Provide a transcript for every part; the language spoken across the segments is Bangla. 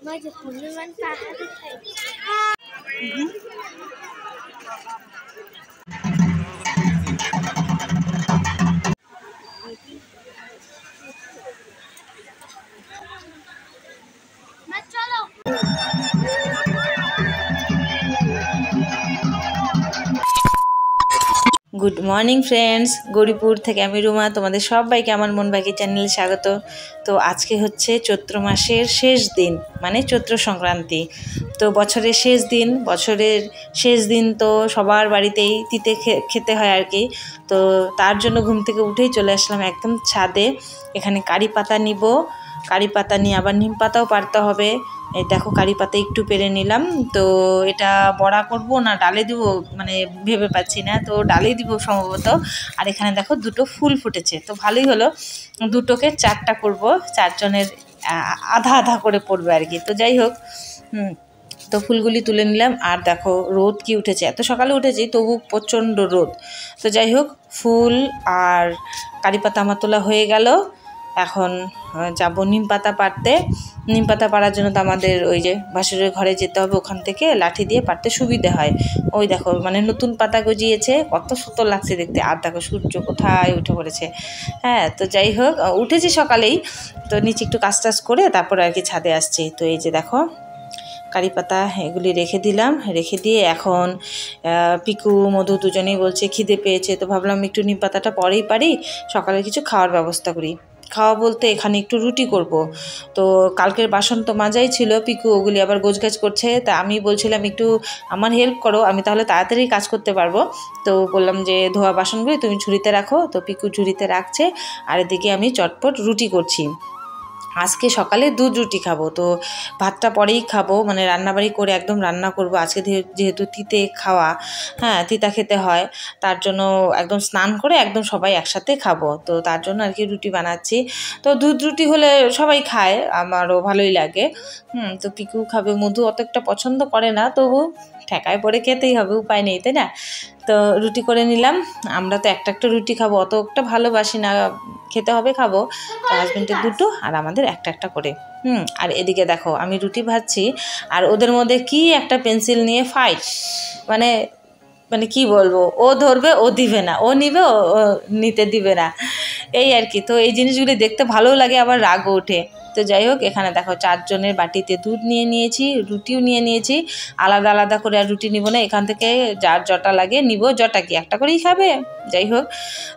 माझ्या फोनवर पाहत গুড মর্নিং ফ্রেন্ডস, গৌরীপুর থেকে আমি রুমা। তোমাদের সবাইকে আমার মন বাকি চ্যানেলে স্বাগত। তো আজকে হচ্ছে চৈত্র মাসের শেষ দিন, মানে চৈত্র সংক্রান্তি। তো বছরের শেষ দিন তো সবার বাড়িতেই তিতে খেতে হয় আর কি। তো তার জন্য ঘুম থেকে উঠেই চলে আসলাম একদম ছাদে। এখানে কারি পাতা নিব, কারি পাতা নিয়ে আবার নিম পাতাও পারতে হবে। এই দেখো কারি পাতা একটু পেরে নিলাম। তো এটা বড়া করব না ডালে দিব, মানে ভেবে পাচ্ছি না। তো ডালে দিব সম্ভবত। আর এখানে দেখো দুটো ফুল ফুটেছে, তো ভালোই হলো। দুটোকে চারটা করব, চারজনের আধা আধা করে পড়বে আর কি। তো যাই হোক, তো ফুলগুলি তুলে নিলাম। আর দেখো রোদ কি উঠেছে, এত সকালে উঠেছি তবু প্রচণ্ড রোদ। তো যাই হোক, ফুল আর কারি পাতা আমার তোলা হয়ে গেল। এখন যাব নিম পাতা পাড়তে। নিম পাতা পাড়ার জন্য তো আমাদের ওই যে ভাসুরের ঘরে যেতে হবে, ওখান থেকে লাঠি দিয়ে পাড়তে সুবিধে হয়। ওই দেখো মানে নতুন পাতা গজিয়েছে, কত সুন্দর লাগছে দেখতে। আর দেখো সূর্য কোথায় উঠে পড়েছে। হ্যাঁ, তো যাই হোক, উঠেছি সকালেই। তো নিচে একটু কাজ টাজ করে তারপর আর কি ছাদে আসছি। তো এই যে দেখো কারি পাতা এগুলি রেখে দিলাম। রেখে দিয়ে এখন পিকু মধু দুজনেই বলছে খিদে পেয়েছে। তো ভাবলাম একটু নিম পাতাটা পরেই পারি, সকালে কিছু খাওয়ার ব্যবস্থা করি। খাওয়া বলতে এখানে একটু রুটি করব। তো কালকের বাসন তো মাজাই ছিল, পিকু ওগুলি আবার গোছগাছ করছে। তা আমি বলছিলাম একটু আমার হেল্প করো, আমি তাহলে তাড়াতাড়ি কাজ করতে পারবো। তো বললাম যে ধোয়া বাসনগুলি তুমি ঝুড়িতে রাখো। তো পিকু ঝুড়িতে রাখছে, আর এদিকে আমি চটপট রুটি করছি। আজকে সকালে দুধ রুটি খাবো। তো ভাতটা পরেই খাবো, মানে রান্নাবাড়ি করে একদম রান্না করব আজকে। যেহেতু তিতে খাওয়া, হ্যাঁ তিতা খেতে হয়, তার জন্য একদম স্নান করে একদম সবাই একসাথে খাবো। তো তার জন্য আর কি রুটি বানাচ্ছি। তো দুধ রুটি হলে সবাই খায়, আমারও ভালোই লাগে। তো পিকু খাবে, মধু অত একটা পছন্দ করে না, তবু ঠেকায় পড়ে খেতেই হবে, উপায় নেই, তাই না? তো রুটি করে নিলাম। আমরা তো একটা একটা রুটি খাবো, অত একটা ভালোবাসি না, খেতে হবে খাবো। তো হাজবেন্ডের দুটো আর আমাদের একটা একটা করে। আর এদিকে দেখো আমি রুটি ভাজছি, আর ওদের মধ্যে কি একটা পেন্সিল নিয়ে ফাইট, মানে মানে কি বলবো, ও ধরবে ও দিবে না, ও নিবে ও নিতে দিবে না, এই আর কি। তো এই জিনিসগুলি দেখতে ভালোও লাগে, আবার রাগও ওঠে। তো যাই হোক, এখানে দেখো চারজনের বাটিতে দুধ নিয়ে নিয়েছি, রুটিও নিয়ে নিয়েছি। আলাদা আলাদা করে আর রুটি নিব না, এখান থেকে যার জটা লাগে নিব। জটা কি একটা করেই খাবে? যাই হোক,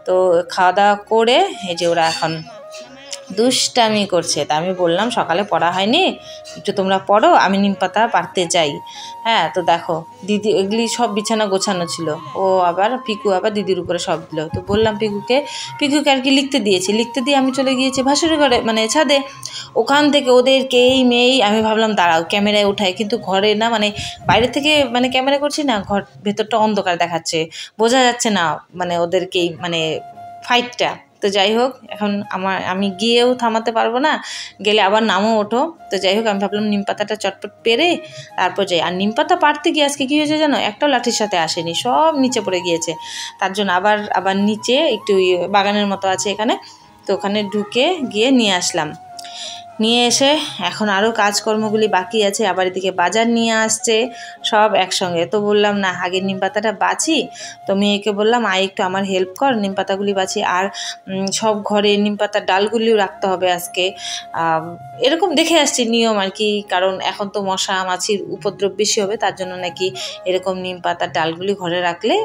তো খাওয়া দাওয়া করে এই যে ওরা এখন দুষ্টামি করছে। তা আমি বললাম সকালে পড়া হয়নি, একটু তোমরা পড়ো, আমি নিম পাতা পাড়তে যাই। হ্যাঁ, তো দেখো দিদি এগুলি সব বিছানা গোছানো ছিল, ও আবার পিকু আবার দিদির উপরে সব দিল। তো বললাম পিকুকে আর কি লিখতে দিয়েছি, লিখতে দিয়ে আমি চলে গিয়েছি ভাসুরের ঘরে, মানে ছাদে। ওখান থেকে ওদেরকেই মেয়েই আমি ভাবলাম দাঁড়াও ক্যামেরায় উঠাই, কিন্তু ঘরে না, মানে বাইরে থেকে মানে ক্যামেরা করছি না, ঘর ভেতরটা অন্ধকার দেখাচ্ছে, বোঝা যাচ্ছে না মানে ওদেরকেই মানে ফাইটটা। তো যাই হোক, এখন আমি গিয়েও থামাতে পারবো না, গেলে আবার নামও ওঠো। তো যাই হোক, আমি ভাবলাম নিম পাতাটা চটপট পেরে তারপর যাই। আর নিম পাতা পাড়তে গিয়ে আজকে কী হয়েছে জানো, একটাও লাঠির সাথে আসেনি, সব নিচে পড়ে গিয়েছে। তার জন্য আবার নিচে একটু বাগানের মতো আছে এখানে, তো ওখানে ঢুকে গিয়ে নিয়ে আসলাম। নিয়ে এসে এখন আরও কাজকর্মগুলি বাকি আছে, আবার এদিকে বাজার নিয়ে আসছে সব একসঙ্গে। তো বললাম না আগে নিম পাতাটা বাছি। তো মেয়েকে বললাম আয় একটু আমার হেল্প কর, নিম পাতাগুলি বাছি। আর সব ঘরে নিম পাতার ডালগুলিও রাখতে হবে আজকে, এরকম দেখে আসছি নিয়ম আর কি। কারণ এখন তো মশা মাছির উপদ্রব বেশি হবে, তার জন্য নাকি এরকম নিম পাতার ডালগুলি ঘরে রাখলে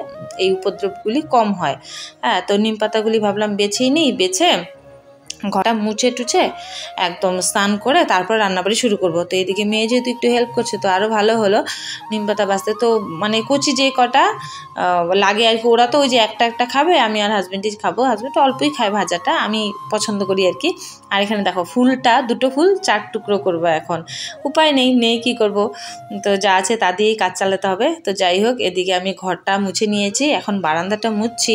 এই উপদ্রবগুলি কম হয়। হ্যাঁ, তো নিম পাতাগুলি ভাবলাম বেছেই নিই, বেছে ঘরটা মুছে টুছে একদম স্নান করে তারপর রান্নাবাড়ি শুরু করব। তো এদিকে মেয়ে যেহেতু একটু হেল্প করছে তো আরও ভালো হলো নিম পাতা বাছতে। তো মানে কচি যে কটা লাগে আর কি, ওরা তো ওই যে একটা একটা খাবে, আমি আর হাজব্যান্ডই খাবো। হাজব্যান্ড অল্পই খায় ভাজাটা, আমি পছন্দ করি আর কি। আর এখানে দেখো দুটো ফুল 4 টুকরো করবো এখন, উপায় নেই কি করব। তো যা আছে তা দিয়েই কাজ চালাতে হবে। তো যাই হোক, এদিকে আমি ঘরটা মুছে নিয়েছি, এখন বারান্দাটা মুছছি।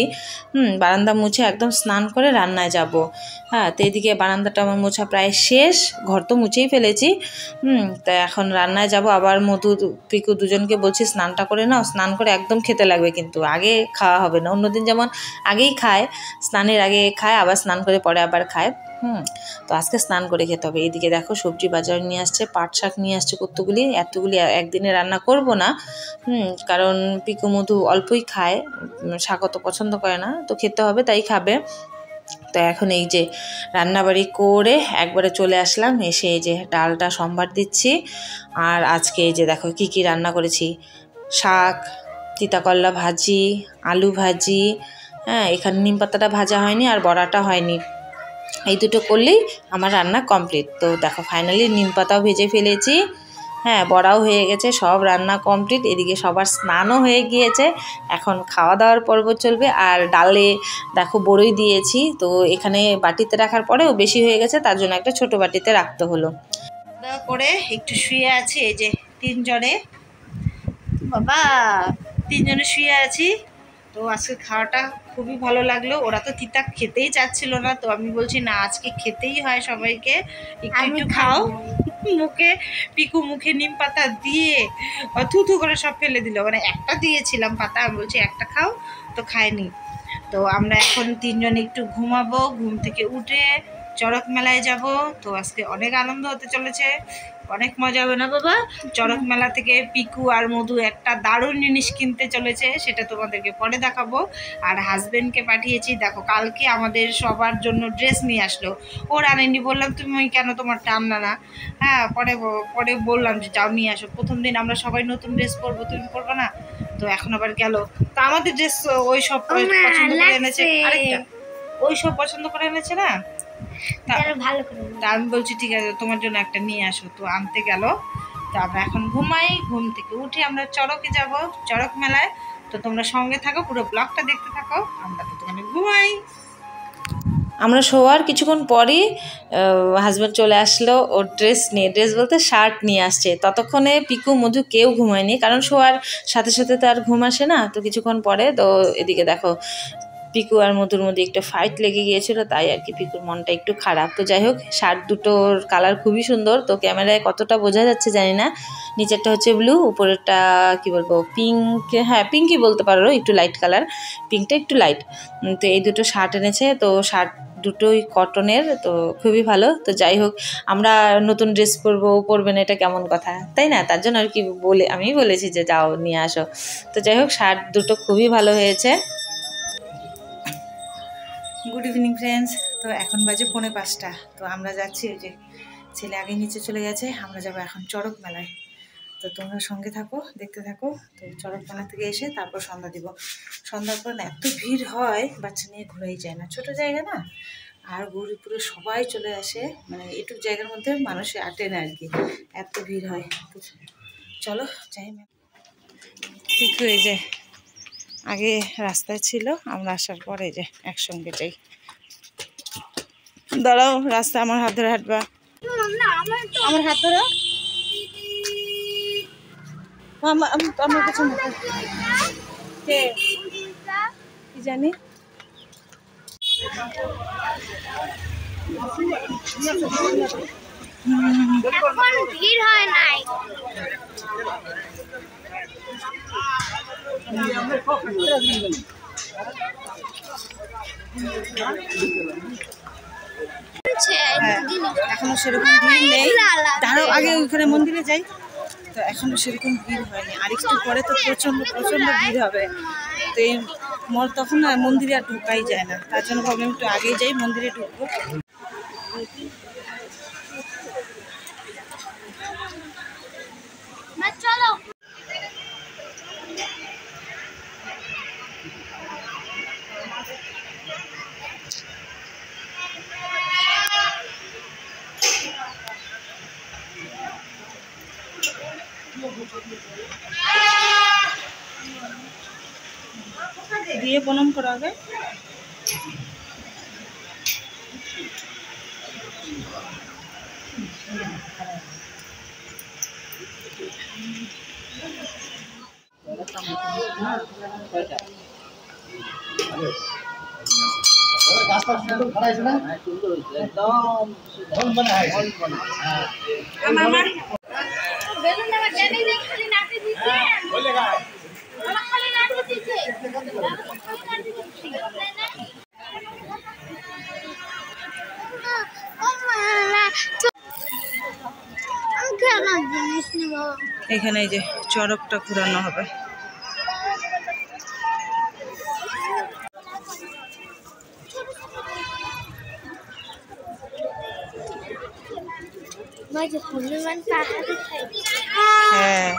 বারান্দা মুছে একদম স্নান করে রান্নায় যাব। হ্যাঁ, তো এদিকে বারান্দাটা আমার মোছা প্রায় শেষ, ঘর তো মুছেই ফেলেছি। তা এখন রান্নায় যাব। আবার মধু পিকু দুজনকে বলছি স্নানটা করে নাও, স্নান করে একদম খেতে লাগবে, কিন্তু আগে খাওয়া হবে না। অন্যদিন যেমন আগেই খায়, স্নানের আগে খায়, আবার স্নান করে পরে আবার খায়। তো আজকে স্নান করে খেতে হবে। এইদিকে দেখো সবজি বাজার নিয়ে আসছে, পাট শাক নিয়ে আসছে কতগুলি, এতগুলি একদিনে রান্না করব না। কারণ পিকু মধু অল্পই খায়, শাক অত পছন্দ করে না, তো খেতে হবে তাই খাবে। তো এখন এই যে রান্নাবাড়ি করে একবারে চলে আসলাম, এসে এই যে ডালটা সম্বার দিচ্ছি। আর আজকে এই যে দেখো কি কি রান্না করেছি, শাক, তিতাকরলা ভাজি, আলু ভাজি, এখানে নিম পাতাটা ভাজা হয়নি আর বড়াটা হয়নি, এই দুটো করলেই আমার রান্না কমপ্লিট। তো দেখো ফাইনালি নিম পাতাও ভেজে ফেলেছি, বড়াও হয়ে গেছে, সব রান্না কমপ্লিট। এদিকে সবার স্নানও হয়ে গিয়েছে, এখন খাওয়া দাওয়ার পর্ব চলবে। আর ডালে দেখো বড়ই দিয়েছি, তো এখানে বাটিতে রাখার পরেও বেশি হয়ে গেছে, তার জন্য একটা ছোট বাটিতে রাখতে হলো। করে একটু শুয়ে আছি, এই যে তিনজনে শুয়ে আছি। তো আজকে খাওয়াটা খুবই ভালো লাগলো, ওরা তো তিতা খেতেই চাচ্ছিল না, তো আমি বলছি না আজকে খেতেই হয় সবাইকে, একটু একটু খাও। পিকু মুখে নিম পাতা দিয়ে থুথু করে সব ফেলে দিল, মানে একটা দিয়েছিলাম পাতা, আমি বলছি একটা খাও, তো খায়নি। তো আমরা এখন তিনজন একটু ঘুমাবো, ঘুম থেকে উঠে চড়ক মেলায় যাব। তো আজকে অনেক আনন্দ হতে চলেছে, অনেক মজা হবে না বাবা? চড়ক মেলা থেকে পিকু আর মধু একটা দারুণ জিনিস কিনতে চলেছে, সেটা তোমাদেরকে পরে দেখাবো। আর হাজবেন্ডকে পাঠিয়েছি, দেখো কালকে আমাদের সবার জন্য ড্রেস নিয়ে আসলো, ওর আনেনি, বললাম তুমি কেন তোমারটা আনলা না? পরে পরে বললাম যে যাও নিয়ে আসো, প্রথম দিন আমরা সবাই নতুন ড্রেস পরবো, তুমি পরবো না? তো এখন আবার গেল, তো আমাদের ড্রেস ওই সব পছন্দ করে এনেছে, আরেকটা ওই সব পছন্দ করে এনেছে না, তা আমি বলছি ঠিক আছে তোমার জন্য একটা নিয়ে আসো, তো আনতে গেল। তো আমরা এখন ঘুমাই, ঘুম থেকে উঠে আমরা চড়কে যাব, চড়ক মেলায়। তো তোমরা সঙ্গে থাকো, পুরো ব্লগটা দেখতে থাকো, আমরা তো তোমাকে ঘুমাই। আমরা শোয়ার কিছুক্ষণ পরই হাজব্যান্ড চলে আসলো, ওর ড্রেস বলতে শার্ট নিয়ে আসছে। ততক্ষণে পিকু মধু কেউ ঘুমায়নি, কারণ শোয়ার সাথে সাথে তো আর ঘুম আসে না। তো কিছুক্ষণ পরে তো এদিকে দেখো পিকু আর মধুর মধ্যে একটু ফাইট লেগে গিয়েছিল, তাই আর কি পিকুর মনটা একটু খারাপ। তো যাই হোক, শার্ট দুটোর কালার খুবই সুন্দর, তো ক্যামেরায় কতটা বোঝা যাচ্ছে জানি না। নিচেরটা হচ্ছে ব্লু, উপরেরটা কি বলবো পিঙ্ক, পিঙ্কই বলতে পারো, একটু লাইট কালার, পিঙ্কটা একটু লাইট। তো এই দুটো শার্ট এনেছে, তো শার্ট দুটোই কটনের, তো খুবই ভালো। তো যাই হোক, আমরা নতুন ড্রেস পরবে না, এটা কেমন কথা, তাই না? তার জন্য আর কি আমি বলেছি যে যাও নিয়ে আসো। তো যাই হোক, শার্ট দুটো খুবই ভালো হয়েছে। গুড ইভিনিং ফ্রেন্ডস, তো এখন বাজে 4:45। তো আমরা যাচ্ছি, ওই যে ছেলে আগে নিচে চলে গেছে, আমরা যাবো এখন চড়ক মেলায়। তো তোমরা সঙ্গে থাকো, দেখতে থাকো। তো চড়ক মেলা থেকে এসে তারপর সন্ধ্যা দিব। সন্ধ্যার পর এত ভিড় হয়, বাচ্চা নিয়ে ঘোরাই যায় না, ছোট জায়গা না, আর গৌরীপুরে সবাই চলে আসে, মানে এটুক জায়গার মধ্যে মানুষে আটে না আর কি, এত ভিড় হয়। তো চলো যাই। ঠিক হয়ে যায়, আগে রাস্তায় ছিল, আমরা আসার পরে যে একসঙ্গে যাই। দাঁড়াও, রাস্তা আমার হাত ধরে হাঁটবা, আমার হাত ধরো, আমার পেছনে কি জানি। ভিড় হয় নাই, এখনো সেরকম ভিড় নেই, তারও আগে ওইখানে মন্দিরে যাই, তো এখনো সেরকম ভিড় হয়নি। আর একটু পরে তো প্রচন্ড ভিড় হবে, তো এই তখন না মন্দিরে আর ঢোকাই যায় না, তার জন্য ভাবলাম একটু আগেই যাই, মন্দিরে ঢুকবো। চলো দিয়ে প্রণাম করা আগে। এখানে এই যে চড়কটা ঘুরানো হবে। হ্যাঁ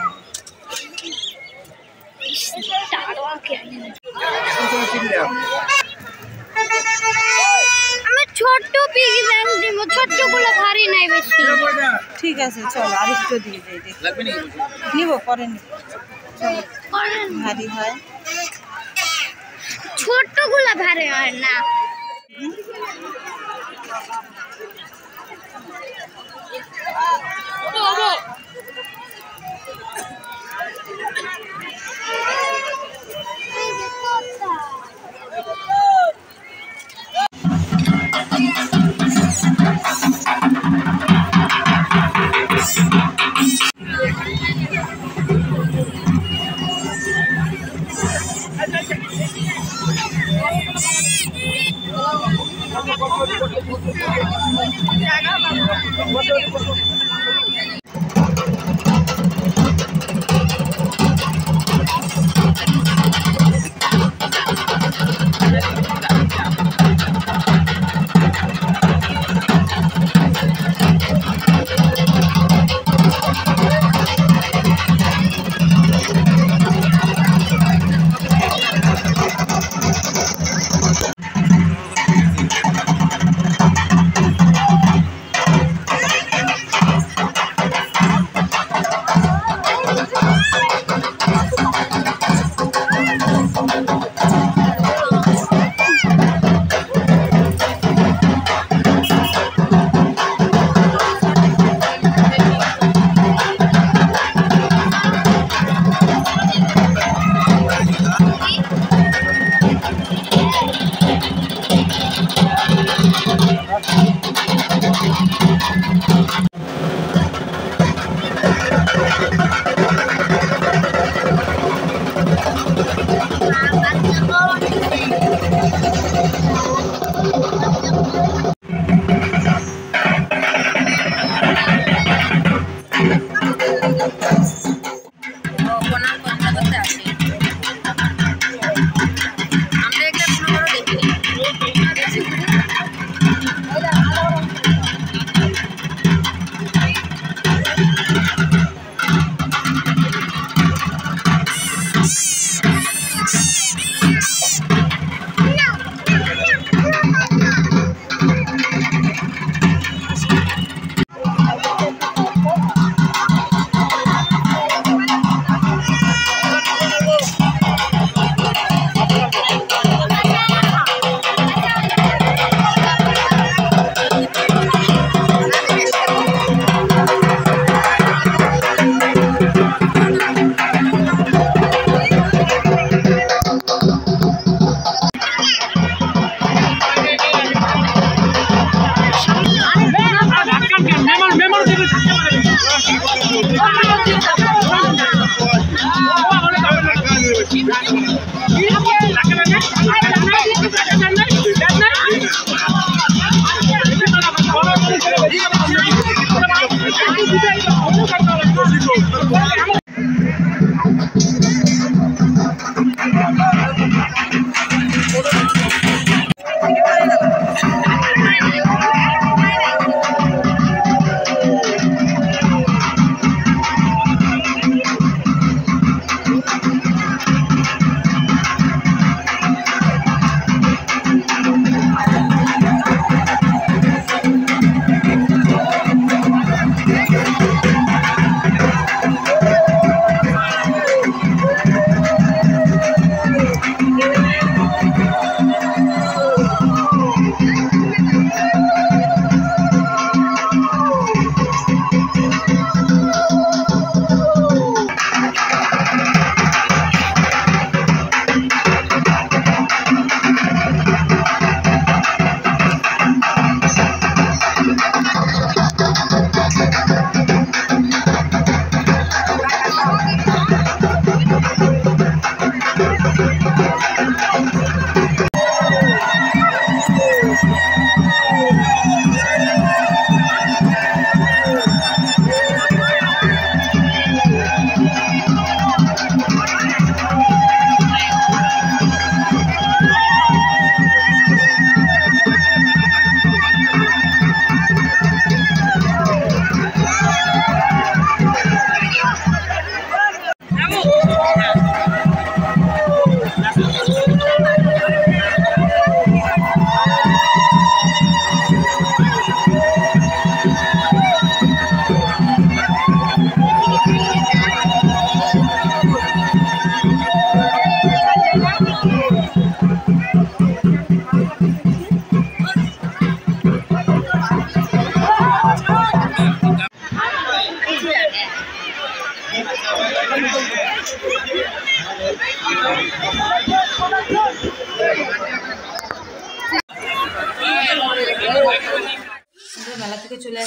আমি ছোট্ট পিগি ব্যাংক দিব, ছোট্টগুলো ভারী নাই বেশি। ঠিক আছে চলো আরেকটু দিয়ে যাই, নিব পরে ভারী হয়, ছোট্টগুলো ভারী হয় না।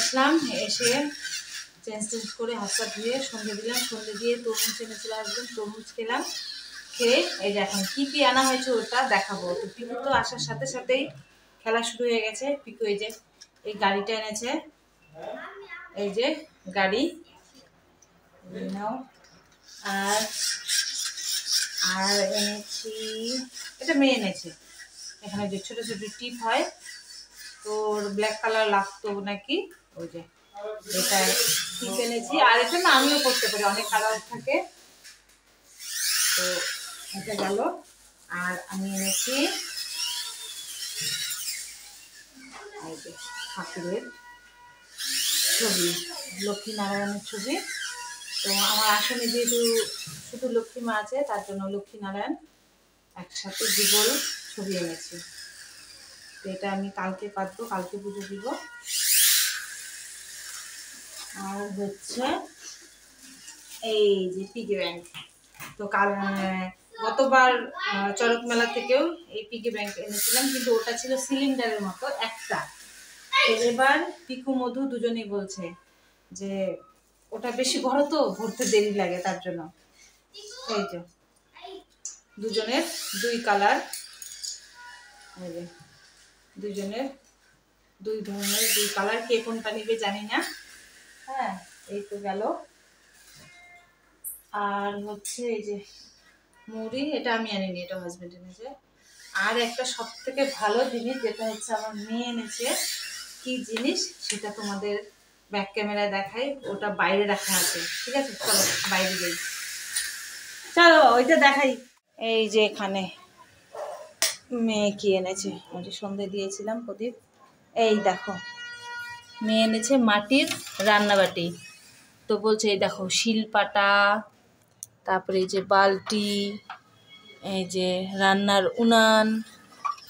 আসলাম, এসে চেঞ্জ করে হাত পা ধুয়ে সন্ধে দিলাম, সন্ধে দিয়ে তরমুজ এনে চলে আসলাম, তরমুজ খেলাম, খেয়ে এই যে এখন কী আনা হয়েছে ওটা দেখাবো। তো পিকু তো আসার সাথে সাথেই খেলা শুরু হয়ে গেছে। পিকু এই যে এই গাড়িটা এনেছে, এই যে গাড়ি নাও। আর আর এনেছি, এটা মেয়ে এনেছে, এখানে যে ছোটো ছোটো টিপ হয়, তোর ব্ল্যাক কালার লাগতো নাকি, ওই যে এটা টিপ এনেছি। আর এটা না আমিও করতে পারি, অনেক কালার থাকে, তো এটা গেল। আর আমি এনেছি এই যে ঠাকুরের ছবি, লক্ষ্মীনারায়ণের ছবি। তো আমার আসলে যেহেতু শুধু লক্ষ্মী মা আছে, তার জন্য লক্ষ্মীনারায়ণ একসাথে যুগল ছবি এনেছি। তো এটা আমি কালকে পাতবো, কালকে পুজো দিব। আর হচ্ছে এই যে পিগি ব্যাংক, তো গতবার চড়ক মেলা থেকেও এই পিগি ব্যাংক এনেছিলাম, কিন্তু ওটা ছিল সিলিন্ডারের মতো একটা। তো এবার পিকু মধু দুজনেই বলছে যে ওটা বেশি বড় তো ভরতে দেরি লাগে, তার জন্য এই যে দুজনের দুই কালার, এই যে দুজনের দুই ধরনের দুই কালার, কে কোনটা নিবে জানি না। হ্যাঁ, এই তো গেল। আর হচ্ছে এই যে মুড়ি, এটা আমি আনিনি, এটা হাজবেন্ড এনেছে। আর একটা সব থেকে ভালো জিনিস যেটা হচ্ছে আমার মেয়ে এনেছে, কি জিনিস সেটা তোমাদের ব্যাক ক্যামেরায় দেখাই, ওটা বাইরে রাখা আছে, ঠিক আছে? চলো বাইরে যাই, চলো ওইটা দেখাই। এই যে এখানে মেয়ে কি এনেছে, আমি সন্ধে দিয়েছিলাম প্রদীপ, এই দেখো মেয়ে এনেছে মাটির রান্নাবাটি। তো বলছে এই দেখো শিলপাটা, তারপরে এই যে বালতি, এই যে রান্নার উনান,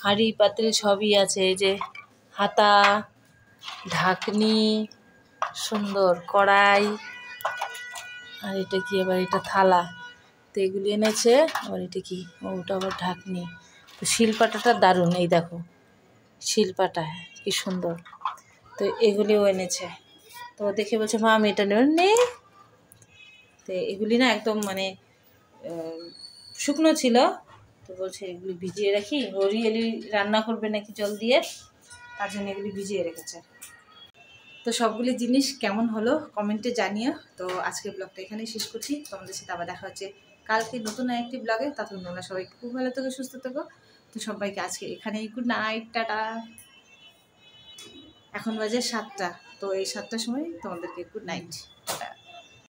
হাঁড়ি পাতিল সবই আছে, এই যে হাতা, ঢাকনি, সুন্দর কড়াই, আর এটা কি আবার, এটা থালা। তো এগুলি এনেছে। আবার এটা কি, ওটা আবার ঢাকনি। তো শিলপাটাটা দারুণ, এই দেখো শিলপাটা কি সুন্দর। তো এগুলিও এনেছে। তো দেখে বলছে মা আমি এটা নেই। তো এগুলি না একদম মানে শুকনো ছিল, তো বলছে এগুলি ভিজিয়ে রাখি, হরিয়ালি রান্না করবে নাকি জল দিয়ে, তার জন্য এগুলি ভিজিয়ে রেখেছে। তো সবগুলি জিনিস কেমন হলো কমেন্টে জানিও। তো আজকের ব্লগটা এখানেই শেষ করছি, তোমাদের সাথে আবার দেখা হচ্ছে কালকে নতুন একটি ব্লগে। তখন তোমরা সবাই খুব ভালো থেকো, সুস্থ থেকো। তো সবাইকে আজকে এখানেই গুড নাইট, টাটা। এখন বাজে 7টা, তো এই 7টার সময় তোমাদেরকে গুড নাইট।